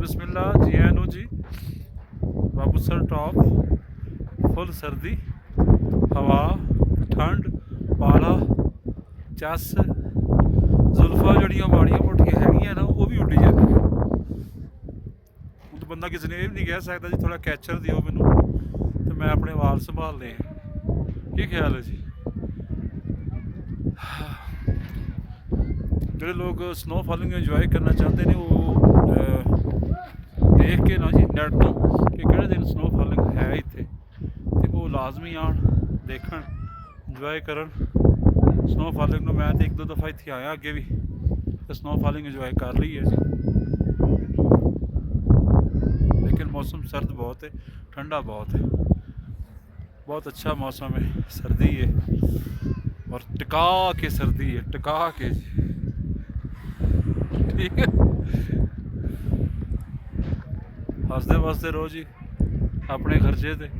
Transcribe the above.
बिस्मिल्लाह जी आनू जी Babusar top full सर्दी हवा ठंड पाला चस जुल्फा जड़ियाँ माड़ियां मोटियां हैगियां ना वो भी उड्डी जांदियां ਹੁਣ ਤਾਂ ਬੰਦਾ ਕਿਸੇ ਨੇ ਇਹ ਵੀ ਨਹੀਂ ਕਹਿ ਸਕਦਾ ਜੀ ਥੋੜਾ ਕੈਚਰ ਦਿਓ ਮੈਨੂੰ ਤੇ ਮੈਂ ਆਪਣੇ ਵਾਲ ਸੰਭਾਲਨੇ ਆ ਕੀ ਖਿਆਲ ਹੈ ਜੀ ਜਿਹੜੇ ਲੋਕ ਸਨੋ ਫਾਲਿੰਗ ਇੰਜੋਏ ਕਰਨਾ ਚਾਹੁੰਦੇ ਨੇ ਉਹ ਦੇਖ ਕੇ ਨਾ ਜੀ ਨੈਟ ਤੋਂ ਕਿ ਕਿਹੜੇ ਦਿਨ ਸਨੋ ਫਾਲਿੰਗ ਹੈ ਇੱਥੇ ਤੇ ਉਹ ਲਾਜ਼ਮੀ ਆਉਣ ਦੇਖਣ ਇੰਜੋਏ ਕਰਨ ਸਨੋ ਫਾਲਿੰਗ ਨੂੰ ਮੈਂ ਤੇ ਇੱਕ ਦੋ ਦਫਾ ਇੱਥੇ ਆਇਆ ਅੱਗੇ ਵੀ ਤੇ ਸਨੋ ਫਾਲਿੰਗ ਇੰਜੋਏ ਕਰ ਲਈ ਹੈ ਜੀ लेकिन मौसम सर्द बहुत है ठंडा बहुत है बहुत अच्छा मौसम है सर्दी है और टिका के सर्दी है टिका के ठीक है हंसते वसते रहो जी अपने खर्चे थे